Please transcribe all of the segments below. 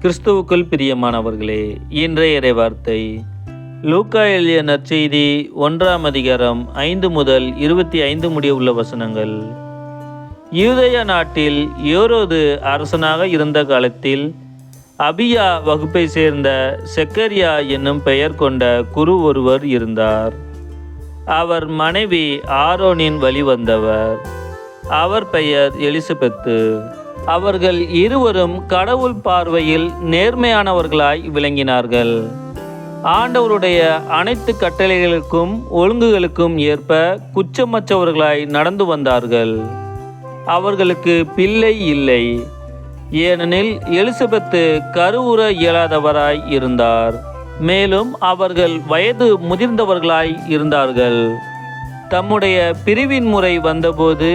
கிறிஸ்துவுக்குள் பிரியமானவர்களே, இன்றைய இறைவார்த்தை லூக்கா எழுதிய நற்செய்தி 1ஆம் அதிகாரம் 5 முதல் 25 முடிய உள்ள வசனங்கள். யூதேயா நாட்டில் ஏரோது அரசனாக இருந்த காலத்தில் அபியா வகுப்பை சேர்ந்த செக்கரியா என்னும் பெயர் கொண்ட குரு ஒருவர் இருந்தார். அவர் மனைவி ஆரோனின் வழி வந்தவர். அவர் பெயர் எலிசபெத்து. அவர்கள் இருவரும் கடவுள் பார்வையில் நேர்மையானவர்களாய் விளங்கினார்கள். ஆண்டவருடைய அனைத்து கட்டளைகளுக்கும் ஒழுங்குகளுக்கும் ஏற்ப குற்றமற்றவர்களாய் நடந்து வந்தார்கள். அவர்களுக்கு பிள்ளை இல்லை, ஏனெனில் எலிசபெத்து கருவுற இயலாதவராய் இருந்தார். மேலும் அவர்கள் வயது முதிர்ந்தவர்களாய் இருந்தார்கள். தம்முடைய பிரிவின் முறை வந்தபோது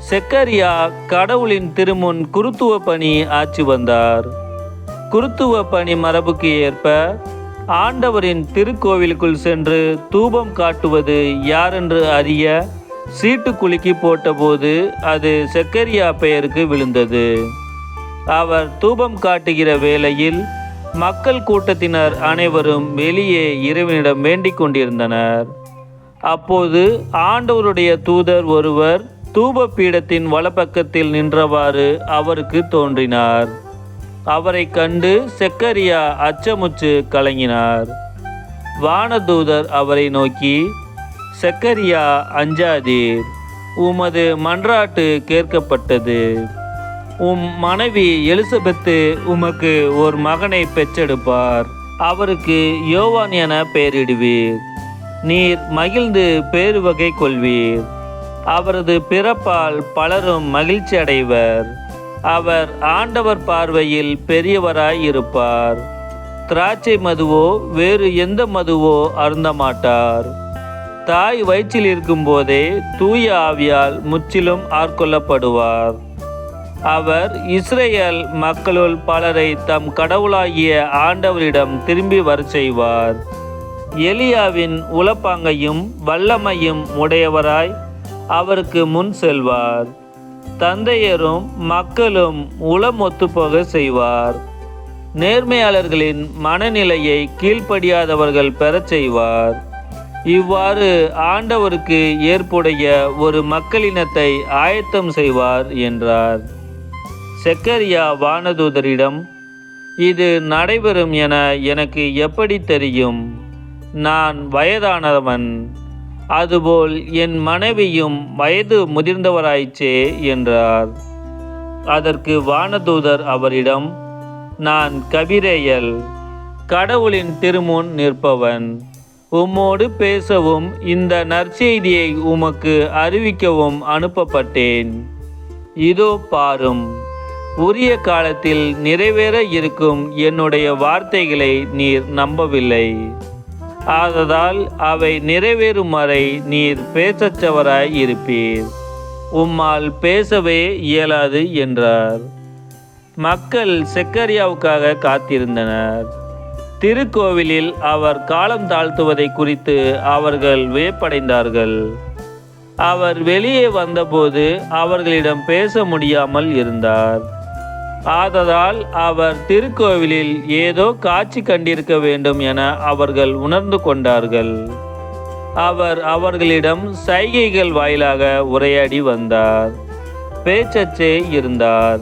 செக்கரியா கடவுளின் திருமுன் குருத்துவ பணி ஆற்றி வந்தார். குருத்துவ பணி மரபுக்கு ஏற்ப ஆண்டவரின் திருக்கோவிலுக்குள் சென்று தூபம் காட்டுவது யாரென்று அறிய சீட்டு குலுக்கி போட்டபோது அது செக்கரியா பெயருக்கு விழுந்தது. அவர் தூபம் காட்டுகிற வேளையில் மக்கள் கூட்டத்தினர் அனைவரும் வெளியே இறைவனிடம் வேண்டிக் கொண்டிருந்தனர். அப்போது ஆண்டவருடைய தூதர் ஒருவர் தூப பீடத்தின் வலப்பக்கத்தில் நின்றவாறு அவருக்கு தோன்றினார். அவரை கண்டு செக்கரியா அச்சமுற்று கலங்கினார். வானதூதர் அவரை நோக்கி, செக்கரியா, அஞ்சாதீர், உமது மன்றாட்டு கேட்கப்பட்டது. உம் மனைவி எலிசபெத்து உமக்கு ஒரு மகனை பெற்றெடுப்பார். அவருக்கு யோவான் என பெயரிடுவீர். நீர் மகிழ்ந்து பேருவகை கொள்வீர். அவரது பிறப்பால் பலரும் மகிழ்ச்சி அடைவர். அவர் ஆண்டவர் பார்வையில் பெரியவராய் இருப்பார். திராட்சை மதுவோ வேறு எந்த மதுவோ அருந்த மாட்டார். தாய் வயிற்றில் இருக்கும் போதே தூய ஆவியால் முற்றிலும் ஆட்கொள்ளப்படுவார். அவர் இஸ்ரேல் மக்களுள் பலரை தம் கடவுளாகிய ஆண்டவரிடம் திரும்பி வரச் செய்வார். எலியாவின் உளப்பாங்கையும் வல்லமையும் உடையவராய் அவருக்கு முன் செல்வார். தந்தையரும் மக்களும் உளம் ஒத்துப்போக செய்வார். நேர்மையாளர்களின் மனநிலையை கீழ்ப்படியாதவர்கள் பெறச் செய்வார். இவ்வாறு ஆண்டவருக்கு ஏற்புடைய ஒரு மக்களினத்தை ஆயத்தம் செய்வார் என்றார். செக்கரியா வானதூதரிடம், இது நடைபெறும் என எனக்கு எப்படி தெரியும்? நான் வயதானவன், அதுபோல் என் மனைவியும் வயது முதிர்ந்தவராயிற்றே என்றார். அதற்கு வானதூதர் அவரிடம், நான் கபிரேயல், கடவுளின் திருமுன் நிற்பவன். உம்மோடு பேசவும் இந்த நற்செய்தியை உமக்கு அறிவிக்கவும் அனுப்பப்பட்டேன். இதோ பாரும், உரிய காலத்தில் நிறைவேற இருக்கும் என்னுடைய வார்த்தைகளை நீர் நம்பவில்லை. ஆததால் அவை நிறைவேறும் வரை நீர் பேசற்றவராய் இருப்பீர். உம்மால் பேசவே இயலாது என்றார். மக்கள் செக்கரியாவுக்காக காத்திருந்தனர். திருக்கோவிலில் அவர் காலம் தாழ்த்துவதை குறித்து அவர்கள் வியப்படைந்தார்கள். அவர் வெளியே வந்தபோது அவர்களிடம் பேச முடியாமல் இருந்தார். ஆததால் அவர் திருக்கோவிலில் ஏதோ காட்சி கண்டிருக்க வேண்டும் என அவர்கள் உணர்ந்து கொண்டார்கள். அவர் அவர்களிடம் சைகைகள் வாயிலாக உரையாடி வந்தார். பேச்சற்றே இருந்தார்.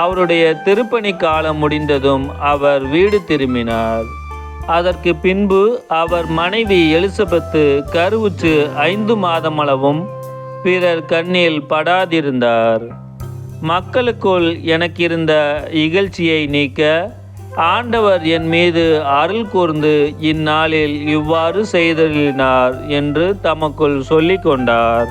அவருடைய திருப்பணி காலம் முடிந்ததும் அவர் வீடு திரும்பினார். அதற்கு பின்பு அவர் மனைவி எலிசபெத்து கருவுற்று 5 மாதமளவும் பிறர் கண்ணில் படாதிருந்தார். மக்களுக்குள் எனக்கு இருந்த இகழ்ச்சியை நீக்க ஆண்டவர் என் மீது அருள் கூர்ந்து இந்நாளில் இவ்வாறு செய்தருளினார் என்று தமக்குள் சொல்லிக் கொண்டார்.